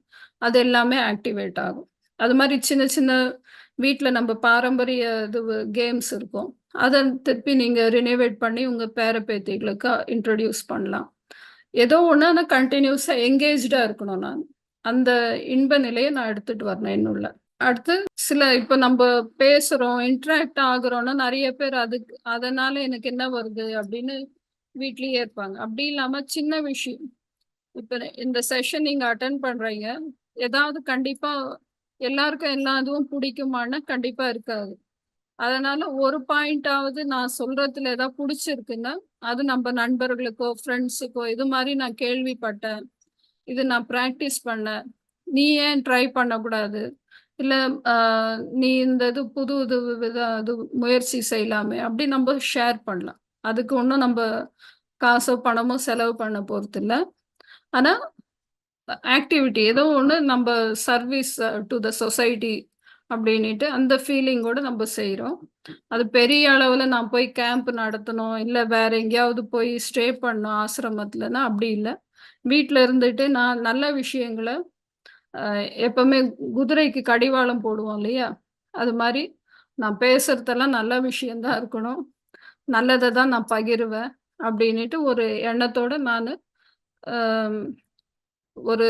அது எல்லாமே ஆக்டிவேட் ஆகும். அது மாரி சின்ன சின்ன வீட்ல நம்ப பாரம்பரிய கேம்ஸ் இருக்கும். அத திருப்பி நீங்க ரினோவேட் பண்ணி உங்க பேர பேத்திகளுக்கு இன்ட்ரோடியூஸ் பண்ணலாம். ஏதோ ஒண்ணு ஆனா கன்டினியூஸா எங்கேஜ்டா இருக்கணும் நான். அந்த இன்ப நிலைய நான் எடுத்துட்டு வரணும் என்னுள்ள. அடுத்து இப்ப நம்ப பேசுறோம், இன்டராக்ட் ஆகுறோம்னா நெறைய பேர் அதனால எனக்கு என்ன வருது அப்படின்னு வீட்லயே இருப்பாங்க. அப்படி இல்லாம சின்ன விஷயம். இப்ப இந்த செஷன் நீங்க அட்டெண்ட் பண்றீங்க. ஏதாவது கண்டிப்பா எல்லாருக்கும் எல்லா இதுவும் பிடிக்குமான்னா, கண்டிப்பா இருக்காது. அதனால ஒரு பாயிண்டாவது நான் சொல்றதுல ஏதாவது புடிச்சிருக்குன்னா, அது நம்ப நண்பர்களுக்கோ, ஃப்ரெண்ட்ஸுக்கோ இது மாரி நான் கேள்விப்பட்டேன். இது நான் பிராக்டிஸ் பண்ணேன். நீ ஏன் ட்ரை பண்ணக்கூடாது? இல்ல அ நீ இந்த இது புது இது இது முயற்சி செய்யலாமே! அப்டி நம்ப ஷேர் பண்ணலாம். அதுக்கு ஒண்ணும் நம்ப காசோ, பணமோ செலவு பண்ண போறதில்ல. ஆனா ஆக்டிவிட்டி ஏதோ ஒண்ணு நம்ப சர்வீஸ் டூ த சொசைட்டி அப்டின்னிட்டு அந்த ஃபீலிங்கோட நம்ப செய்றோம். அது பெரிய அளவுல நான் போய் கேம்ப் நடத்தணும், இல்ல வேற எங்கேயாவது போய் ஸ்டே பண்ணணும் ஆசிரமத்துலன்னா அப்டி இல்ல. வீட்ல இருந்துட்டு நான் நல்ல விஷயங்கள எப்பவுமே குதிரைக்கு கடிவாளம் போடுவோம் இல்லையா? அது மாரி நான் பேசுறதெல்லாம் நல்ல விஷயம் தான் இருக்கணும். நல்லத தான் நான் பகிருவேன். அப்டின்னிட்டு ஒரு எண்ணத்தோட நானு அ ஒரு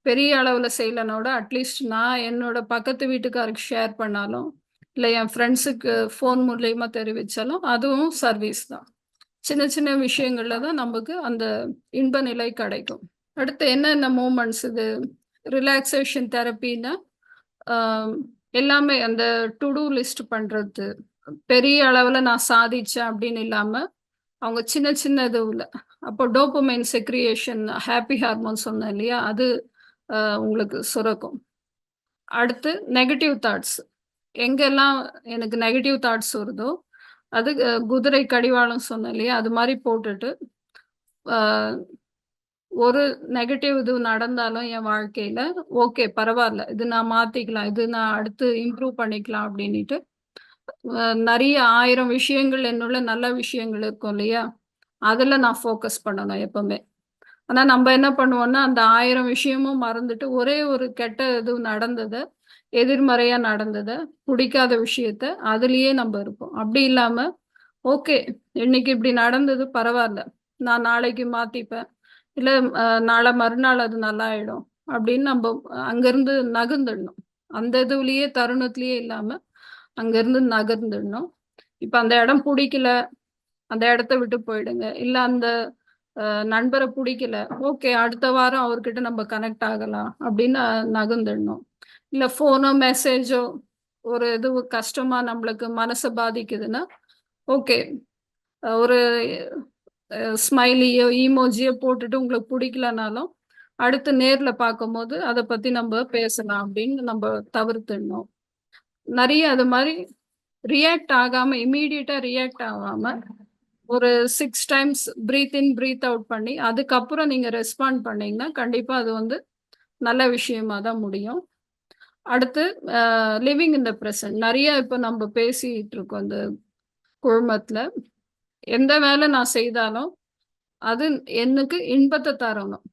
பெரிய அளவுல செய்யலனாக்கூட அட்லீஸ்ட் நான் என்னோட பக்கத்து வீட்டுக்காருக்கு ஷேர் பண்ணாலும், இல்ல என் ஃப்ரெண்ட்ஸுக்கு ஃபோன் மூலியமா தெரிவிச்சாலும், அதுவும் சர்வீஸ் தான். சின்ன சின்ன விஷயங்கள்ல தான் நமக்கு அந்த இன்ப நிலை கிடைக்கும். அடுத்து என்னென்ன மூமெண்ட்ஸ் இது? ரிலாக்சேஷன் தெரப்பின்னா, அ எல்லாமே அந்த டு டூ லிஸ்ட் பண்றது. பெரிய அளவுல நான் சாதிச்சேன் அப்படின்னு இல்லாம, அவங்க சின்ன சின்ன இதுவுல அப்போ டோபமைன் செக்ரியேஷன் ஹாப்பி ஹார்மோன் சொன்னேன் இல்லையா? அது உங்களுக்கு சுரக்கும். அடுத்து நெகட்டிவ் தாட்ஸ். எங்கெல்லாம் எனக்கு நெகட்டிவ் தாட்ஸ் வருதோ, அது குதிரை கடிவாளம் சொன்னேன் இல்லையா? அது மாரி போட்டுட்டு, அ ஒரு நெகட்டிவ் இது நடந்தாலும் என் வாழ்க்கையில, ஓகே பரவால்ல. இது நான் மாத்திக்கலாம். இது நான் அடுத்து இம்ப்ரூவ் பண்ணிக்கலாம் அப்டின்னிட்டு, நெறைய 1000 விஷயங்கள் என்னுள்ள நல்ல விஷயங்கள் இருக்கும் இல்லையா? அதுல நான் ஃபோக்கஸ் பண்ணணும் எப்பவுமே. ஆனா நம்ப என்ன பண்ணுவோம்னா, அந்த 1000 விஷயமும் மறந்துட்டு, ஒரே ஒரு கெட்ட இது நடந்தத, எதிர்மறையா நடந்தத, புடிக்காத விஷயத்த அதிலேயே நம்ப இருப்போம். அப்டி இல்லாம, ஓகே இன்னைக்கு இப்டி நடந்தது பரவால்ல. நான் நாளைக்கு மாத்திப்பேன். இல்ல நாள மறுநாள் அது நல்லாயிடும். அப்படின்னு நம்ப அங்கருந்து நகர்ந்துடணும். அந்த இதுவுலயே தருணத்திலேயே இல்லாம, அங்கருந்து நகர்ந்துடணும். இப்ப அந்த இடம் புடிக்கல, அந்த இடத்த விட்டு போயிடுங்க. இல்ல அந்த நண்பர புடிக்கல, ஓகே அடுத்த வாரம் அவர்கிட்ட நம்ம கனெக்ட் ஆகலாம் அப்படின்னு நகர்ந்துடணும். இல்ல ஃபோனோ, மெசேஜோ ஒரு இது கஷ்டமா நம்மளுக்கு மனச பாதிக்குதுன்னா, ஓகே ஒரு ஸ்மைலியோ, இமோஜியோ போட்டுட்டு உங்களுக்கு புடிக்கலனாலும், அடுத்து நேர்ல பார்க்கும்போது அத பத்தி நம்ப பேசலாம் அப்படின்னு நம்ப தவிர்த்துடணும். நெறைய அது மாரி ரியாக்ட் ஆகாம இம்மீடியட்டா ரியாக்ட் ஆகாம, ஒரு 6 டைம்ஸ் பிரீத் இன், பிரீத் அவுட் பண்ணி, அதுக்கப்புறம் நீங்க ரெஸ்பாண்ட் பண்ணீங்கன்னா, கண்டிப்பா அது நல்ல விஷயமா தான் முடியும். அடுத்து லிவிங் இன் த பிரசன்ட். நெறைய இப்ப நம்ப பேசிட்டு இருக்கோம் இந்த குழுமத்துல. எந்த வேலை நான் செய்தாலும், அது எனக்கு இன்பத்த தரணும்.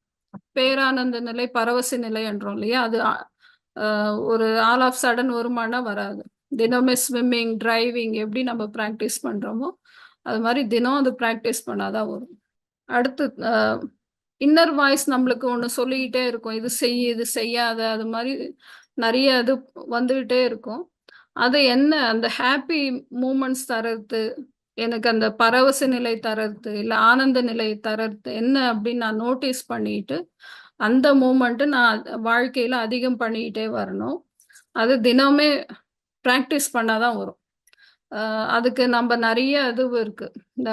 பேரானந்த நிலை, பரவச நிலை என்றோம் இல்லையா? அது அ அ ஒரு ஆல் ஆஃப் சடன் வருமானா வராது. தினமே ஸ்விம்மிங், டிரைவிங் எப்படி நம்ம பிராக்டிஸ் பண்றோமோ, அது மாரி தினம் அது பிராக்டிஸ் பண்ணா தான் வரும். அடுத்து இன்னர் வாய்ஸ் நம்மளுக்கு ஒண்ணு சொல்லிக்கிட்டே இருக்கும். இது செய், இது செய்யாத, அது மாரி நெறைய இது வந்துகிட்டே இருக்கும். அது என்ன அந்த ஹேப்பி மூமெண்ட்ஸ் தர்றது, எனக்கு அந்த பரவச நிலை தர்றது, இல்ல ஆனந்த நிலை தர்றது என்ன அப்படின்னு நான் நோட்டீஸ் பண்ணிட்டு, அந்த மூமெண்ட்ட நான் வாழ்க்கையில அதிகம் பண்ணிக்கிட்டே வரணும். அது தினமுமே பிராக்டிஸ் பண்ணா தான் வரும். அ அதுக்கு நம்ப நெறைய இது இருக்கு. இந்த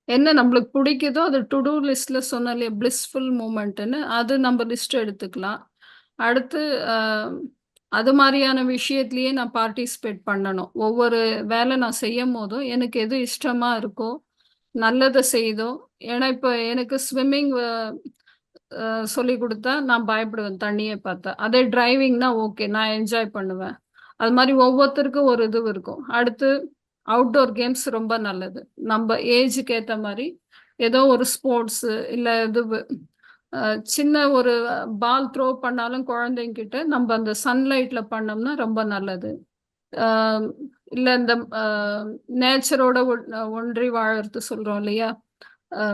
என்ன நம்மளுக்கு பிடிக்குதோ அது டு டூ லிஸ்ட்ல சொன்னேன் இல்லையா பிளிஸ்ஃபுல் மூமெண்ட்னு அது நம்ம லிஸ்ட் எடுத்துக்கலாம். அடுத்து அ அது மாரியான விஷயத்திலேயே நான் பார்ட்டிசிபேட் பண்ணணும். ஒவ்வொரு வேலை நான் செய்யும்போதும் எனக்கு எது இஷ்டமா இருக்கோ, நல்லத செய்தோ ஏன்னா இப்ப எனக்கு ஸ்விம்மிங் சொல்லிக் குடுத்தா நான் பயப்படுவேன் தண்ணிய பார்த்தா. அதே டிரைவிங்னா ஓகே நான் என்ஜாய் பண்ணுவேன். அது மாரி ஒவ்வொருத்தருக்கும் ஒரு இது இருக்கும். அடுத்து அவுட்டோர் கேம்ஸ் ரொம்ப நல்லது. நம்ப ஏஜுக்கு ஏத்த மாரி ஏதோ ஒரு ஸ்போர்ட்ஸு இல்ல இது அ சின்ன ஒரு பால் த்ரோ பண்ணாலும் குழந்தைங்கிட்ட நம்ப அந்த சன்லைட்ல பண்ணோம்னா ரொம்ப நல்லது. அ இல்ல இந்த அ நேச்சரோட ஒன்றி வாழறது சொல்றோம் இல்லையா? அ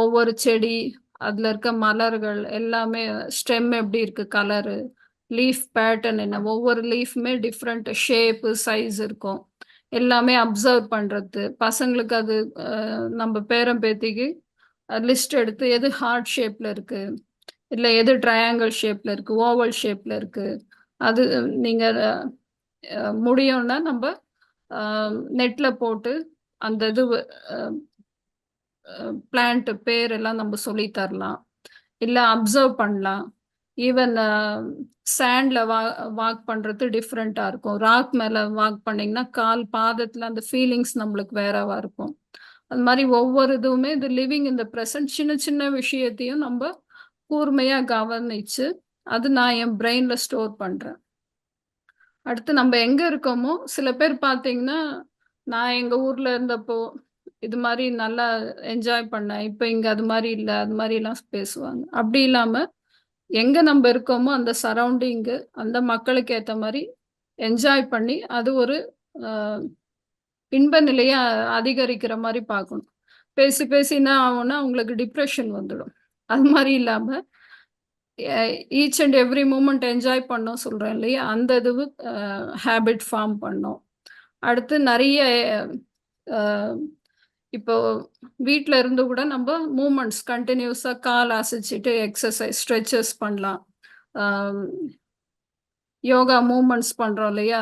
ஒவ்வொரு செடி, அதுல இருக்க மலர்கள் எல்லாமே ஸ்டெம் எப்படி இருக்கு கலரு, லீஃப் பேட்டர்ன் என்ன, ஒவ்வொரு லீஃப்மே டிஃபரெண்ட் ஷேப்பு, சைஸ் இருக்கும். எல்லாமே அப்சர்வ் பண்றது. பசங்களுக்கு அது நம்ம பேரன் பேத்திக்கு லிஸ்ட் எடுத்து எது ஹார்ட் ஷேப்ல இருக்கு, இல்ல எது ட்ரையாங்கிள் ஷேப்ல இருக்கு, ஓவல் ஷேப்ல இருக்கு. அது நீங்க முடியும்னா நம்ப அ நெட்ல போட்டு அந்த இது அ பிளான்ட் பேரெல்லாம் நம்ம சொல்லி தரலாம். இல்ல அப்சர்வ் பண்ணலாம். ஈவன் சாண்ட்ல வாக் பண்றது டிஃபரெண்ட்டா இருக்கும். ராக் மேல வாக் பண்ணீங்கன்னா, கால் பாதத்துல அந்த ஃபீலிங்ஸ் நம்மளுக்கு வேறவா இருக்கும். அது மாரி ஒவ்வொரு இதுவுமே இந்த லிவிங் இன் த பிரசன்ட் சின்ன சின்ன விஷயத்தையும் நம்ப கூர்மையா கவனிச்சு, அது நான் என் பிரெயின்ல ஸ்டோர் பண்றேன். அடுத்து நம்ப எங்க இருக்கோமோ, சில பேர் பார்த்தீங்கன்னா, நான் எங்க ஊர்ல இருந்தப்போ, இது மாரி நல்லா என்ஜாய் பண்ணேன். இப்ப இங்க அது மாரி இல்ல. அது மாரிலாம் பேசுவாங்க. அப்படி இல்லாம, எங்க நம்ப இருக்கோமோ அந்த சரவுண்டிங்கு, அந்த மக்களுக்கு ஏத்த மாரி என்ஜாய் பண்ணி, அது ஒரு அ இன்ப நிலைய அதிகரிக்கிற மாரி பார்க்கணும். பேசி பேசி என்ன ஆகும்னா, உங்களுக்கு டிப்ரஷன் வந்துடும். அது மாரி இல்லாம, a each and every moment enjoy பண்ணோம் சொல்றேன் இல்லையா? அந்த இதுவு ஹேபிட் ஃபார்ம் பண்ணோம். அடுத்து நெறைய அ இப்போ வீட்ல இருந்து கூட நம்ப மூவ்மெண்ட்ஸ் கன்டினியூஸா கால் அசைச்சுட்டு எக்ஸர்சைஸ், ஸ்ட்ரெச்சஸ் பண்ணலாம். அ யோகா மூவ்மெண்ட்ஸ் பண்றோம் இல்லையா?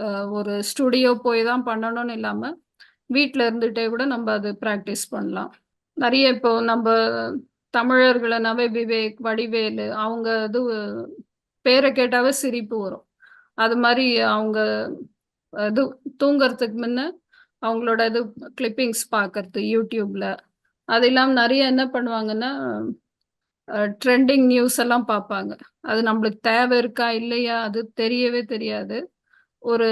அ ஒரு ஸ்டுடியோ போய் தான் பண்ணணும்னு இல்லாம, வீட்ல இருந்துட்டே கூட நம்ப அது பிராக்டிஸ் பண்ணலாம். நெறைய இப்போ நம்ப தமிழர்கள்னாவே விவேக், வடிவேலு அவங்க இது பேர கேட்டாவே சிரிப்பு வரும். அது மாரி அவங்க இது தூங்குறதுக்கு முன்ன அவங்களோட இது கிளிப்பிங்ஸ் பார்க்கறது YouTubeல. அது இல்லாம நெறைய என்ன பண்ணுவாங்கன்னா, ட்ரெண்டிங் நியூஸ் எல்லாம் பார்ப்பாங்க. அது நம்மளுக்கு தேவை இருக்கா? இல்லையா? அது தெரியவே தெரியாது. ஒரு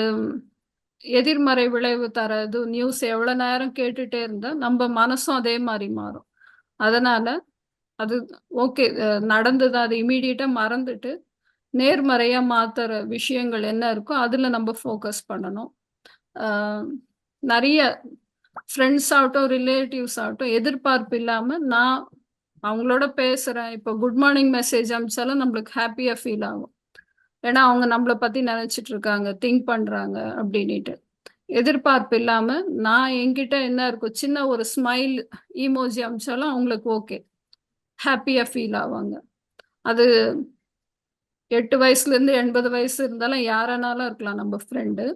எதிர்மறை விளைவு தர்றது நியூஸ் எவ்வளோ நேரம் கேட்டுட்டே இருந்தா, நம்ப மனசும் அதே மாரி மாறும். அதனால அது ஓகே நடந்தது அது இம்மீடியட்டா மறந்துட்டு, நேர்மறையா மாத்துற விஷயங்கள் என்ன இருக்கோ, அதுல நம்ம ஃபோக்கஸ் பண்ணணும். ஆ நெறைய ஃப்ரெண்ட்ஸ் ஆகட்டும், ரிலேட்டிவ்ஸ் ஆகட்டும், எதிர்பார்ப்பு இல்லாம நான் அவங்களோட பேசுறேன். இப்போ குட் மார்னிங் மெசேஜ் அனுப்பிச்சாலும் நம்மளுக்கு ஹேப்பியா ஃபீல் ஆகும். ஏன்னா, அவங்க நம்மள பத்தி நெனச்சுட்டு இருக்காங்க, திங்க் பண்றாங்க அப்டின்னிட்டு. எதிர்பார்ப்பு இல்லாம நான் என்கிட்ட என்ன இருக்கோ, சின்ன ஒரு ஸ்மைல் இமோஜி அனுப்பிச்சாலும் அவங்களுக்கு ஓகே. ஹேப்பியா ஃபீல் ஆவாங்க. அது 8 வயசுலேருந்து 80 வயசு இருந்தாலும் யாரானாலும் இருக்கலாம் நம்ம ஃப்ரெண்டு.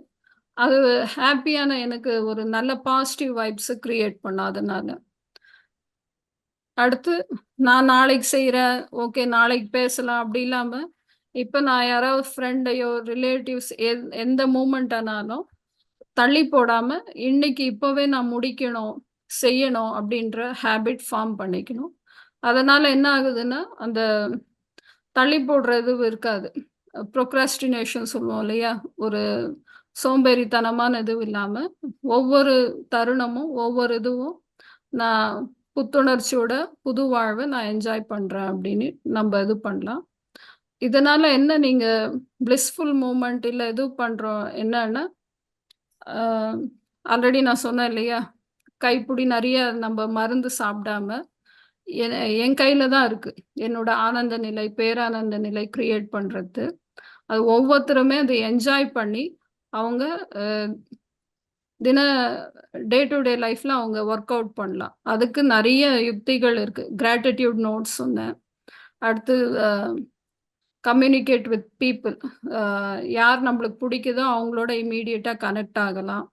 அது ஹேப்பியான எனக்கு ஒரு நல்ல பாசிட்டிவ் வைப்ஸ் கிரியேட் பண்ணும் அதனால. அடுத்து நான் நாளைக்கு செய்றேன், ஓகே நாளைக்கு பேசலாம் அப்படி இல்லாம, இப்ப நான் யாராவது ஃப்ரெண்டையோ, ரிலேட்டிவ்ஸ் எந்த மூமெண்ட் ஆனாலும் தள்ளி போடாம, இன்னைக்கு இப்பவே நான் முடிக்கணும், செய்யணும் அப்படின்ற ஹேபிட் ஃபார்ம் பண்ணிக்கணும். அதனால என்ன ஆகுதுன்னா, அந்த தள்ளி போடுற இது இருக்காது. ப்ரோக்ராஸ்டினேஷன் சொல்லுவோம் இல்லையா? ஒரு சோம்பேறித்தனமான இது இல்லாம, ஒவ்வொரு தருணமும், ஒவ்வொரு இதுவும் நான் புத்துணர்ச்சியோட புது வாழ்வ நான் என்ஜாய் பண்றேன் அப்படின்னு நம்ப இது பண்ணலாம். இதனால என்ன நீங்க பிளிஸ்ஃபுல் மூமெண்ட் இல்ல இது பண்றோம் என்னன்னா, அ ஆல்ரெடி நான் சொன்னேன் இல்லையா? கைப்புடி நெறைய நம்ப மருந்து சாப்பிடாம, என் என் கையில தான் இருக்கு. என்னோட ஆனந்த நிலை, பேரானந்த நிலை கிரியேட் பண்றது. அது ஒவ்வொருத்தருமே அத என்ஜாய் பண்ணி, அவங்க அ தின டே டு டே லைஃப்ல அவங்க ஒர்க் அவுட் பண்ணலாம். அதுக்கு நெறைய யுக்திகள் இருக்கு. கிராட்டிட்யூட் நோட்ஸ் சொன்னேன். அடுத்து அ கம்யூனிகேட் வித் பீப்பிள். அ யார் நம்மளுக்கு புடிக்குதோ அவங்களோட இம்மீடியட்டா கனெக்ட் ஆகலாம்.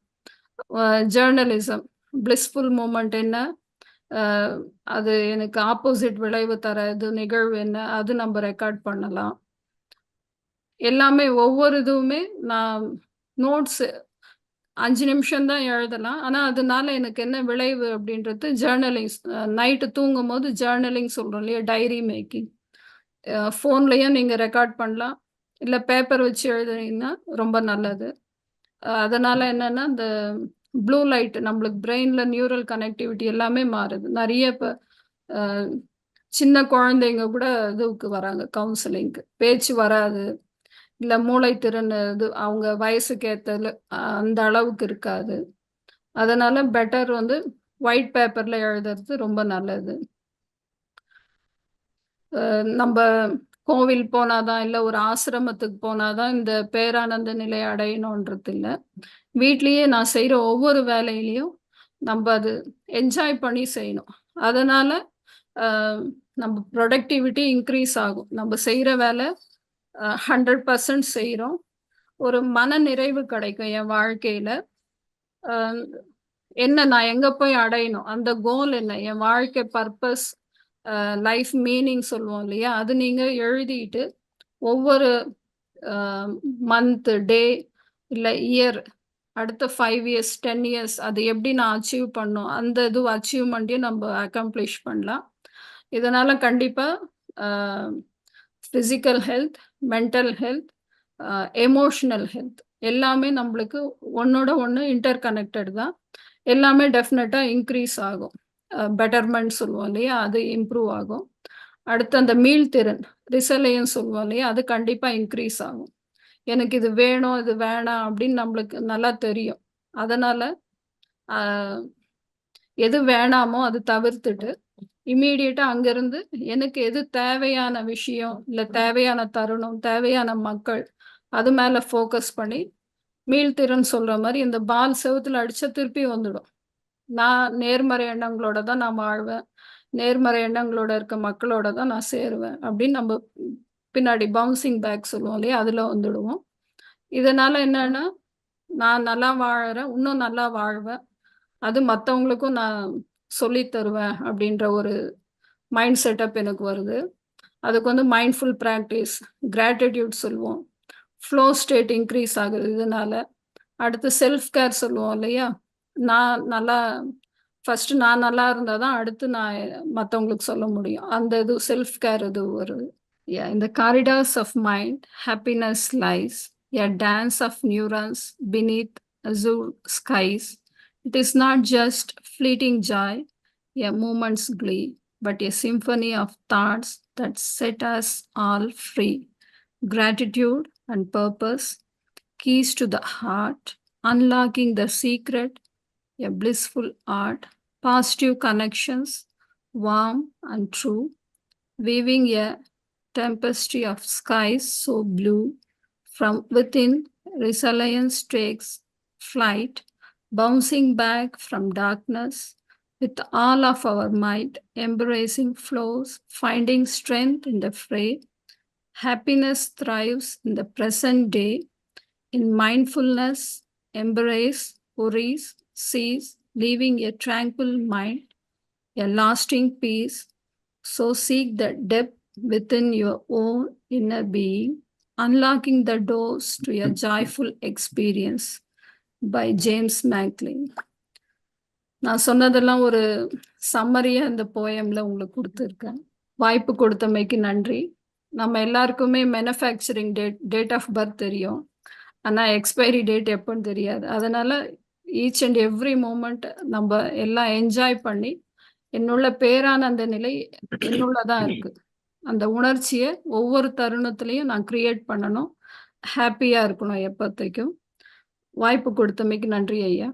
அ ஜர்னலிசம், பிளிஸ்ஃபுல் மூமெண்ட் என்ன? அது எனக்கு ஆப்போசிட் விளைவு தர நிகழ்வு என்ன? அது நம்ம ரெக்கார்ட் பண்ணலாம். எல்லாமே ஒவ்வொரு இதுவுமே நான் நோட்ஸ் 5 நிமிஷம் தான் எழுதலாம். ஆனா, அதனால எனக்கு என்ன விளைவு அப்படின்றது ஜர்னலிங் நைட்டு தூங்கும்போது ஜர்னலிங் சொல்றோம் இல்லையா? Diary making. ஃபோன்லயும் நீங்க ரெக்கார்ட் பண்ணலாம். இல்ல பேப்பர் வச்சு எழுதுனீங்கன்னா ரொம்ப நல்லது. அதனால என்னன்னா, இந்த ப்ளூ லைட் நம்மளுக்கு பிரெயின்ல நியூரல் கனெக்டிவிட்டி எல்லாமே மாறுது. நெறைய இப்ப அ சின்ன குழந்தைங்க கூட இதுவுக்கு வராங்க கவுன்சிலிங்க்கு. பேச்சு வராது. இல்ல மூளைத்திறன் இது அவங்க வயசுக்கு ஏத்தது அந்த அளவுக்கு இருக்காது. அதனால பெட்டர் வந்து ஒயிட் பேப்பர்ல எழுதுறது ரொம்ப நல்லது. நம்ப கோவில் போனா தான், இல்ல ஒரு ஆசிரமத்துக்கு போனா தான் இந்த பேரானந்த நிலை அடையணுன்றது இல்ல. வீட்லயே நான் செய்ற ஒவ்வொரு வேலையிலயும் நம்ப அது என்ஜாய் பண்ணி செய்யணும். அதனால அ நம்ம புரொடக்டிவிட்டி இன்கிரீஸ் ஆகும். நம்ப செய்ற வேலை 100% செய்றோம். ஒரு மன நிறைவு கிடைக்கும் என் வாழ்க்கையில. அ என்ன நான் எங்க போய் அடையணும்? அந்த கோல் என்ன? என் வாழ்க்கை பர்ப்பஸ், லைஃப் மீனிங் சொல்லுவோம் இல்லையா? அது நீங்க எழுதிட்டு ஒவ்வொரு அ மந்த், டே இல்ல இயர் அடுத்த 5 இயர்ஸ், 10 இயர்ஸ் அது எப்படி நான் அச்சீவ் பண்ணணும்? அந்த இது அச்சீவ்மெண்ட்டையும் நம்ப அக்கம்ப்ளிஷ் பண்ணலாம். இதனால கண்டிப்பா அ பிசிக்கல் ஹெல்த், மென்டல் ஹெல்த், அ எமோஷனல் ஹெல்த் எல்லாமே நம்பளுக்கு ஒண்ணோட ஒண்ணு இன்டர் கனெக்டட் தான். எல்லாமே டெஃபினட்டா இன்கிரீஸ் ஆகும். பெட்டர்மென்ட் சொல்லுவோம் இல்லையா? அது இம்ப்ரூவ் ஆகும். அடுத்து அந்த மீள்திறன், ரிசலியன்ஸ் சொல்லுவோம் இல்லையா? அது கண்டிப்பா இன்கிரீஸ் ஆகும். எனக்கு இது வேணும், இது வேணாம் அப்படின்னு நம்மளுக்கு நல்லா தெரியும். அதனால அ எது வேணாமோ அது தவிர்த்துட்டு, இம்மீடியட்டா அங்கருந்து எனக்கு எது தேவையான விஷயம், இல்ல தேவையான தருணம், தேவையான மக்கள், அது மேல ஃபோக்கஸ் பண்ணி, மீள்திறன் சொல்ற மாரி இந்த பால் செவுத்துல அடிச்சா திருப்பி வந்துடும். நான் நேர்மறை எண்ணங்களோட தான் நான் வாழ்வேன். நேர்மறை எண்ணங்களோட இருக்க மக்களோட தான் நான் சேருவேன். அப்படின்னு நம்ம பின்னாடி பவுன்சிங் பேக் சொல்லுவோம் இல்லையா? அதுல வந்துடுவோம். இதனால என்னன்னா, நான் நல்லா வாழறேன். இன்னும் நல்லா வாழ்வேன். அது மத்தவங்களுக்கும் நான் சொல்லி தருவேன் அப்படின்ற ஒரு மைண்ட் செட்டப் எனக்கு வருது. அதுக்கு வந்து மைண்ட்ஃபுல் பிராக்டிஸ், கிராட்டிட்யூட் சொல்லுவோம். ஃப்ளோ ஸ்டேட் இன்கிரீஸ் ஆகுது இதனால. அடுத்து செல்ஃப் கேர் சொல்லுவோம் இல்லையா? நான் நல்லா ஃபர்ஸ்ட்டு நான் நல்லா இருந்தா தான் அடுத்து நான் மத்தவங்களுக்கு சொல்ல முடியும். அந்த இது செல்ஃப் கேர் இது வருது. In the corridors of mind, happiness lies, a dance of neurons beneath azure skies. It is not just fleeting joy, a moment's glee, but a symphony of thoughts that set us all free. Gratitude and purpose, keys to the heart, unlocking the secret, a blissful art, positive connections, warm and true, weaving a tapestry of skies so blue. From within, resilience takes flight, bouncing back from darkness with all of our might, embracing flows, finding strength in the fray. Happiness thrives in the present day, in mindfulness, embrace, worries, cease, leaving a tranquil mind, a lasting peace. So seek the depth within your own inner being, unlocking the doors to a joyful experience by James Maclean. நான் சொன்னதெல்லாம் ஒரு சம்மரியா இந்த போயம்ல உங்களுக்கு கொடுத்துருக்கேன். வாய்ப்பு கொடுத்தமைக்கு நன்றி. நம்ம எல்லாருக்குமே மேனுஃபேக்சரிங் டேட் ஆஃப் பர்த் தெரியும். ஆனா எக்ஸ்பைரி டேட் எப்போன்னு தெரியாது. அதனால ஈச் அண்ட் எவ்ரி மூமெண்ட் நம்ம எல்லாம் என்ஜாய் பண்ணி, என்னுள்ள பேரானந்த நிலை என்னுள்ள தான் இருக்கு. அந்த உணர்ச்சிய ஒவ்வொரு தருணத்திலயும் நான் கிரியேட் பண்ணணும். ஹேப்பியா இருக்கணும் எப்பத்தைக்கும். வாய்ப்பு கொடுத்தமைக்கு நன்றி ஐயா.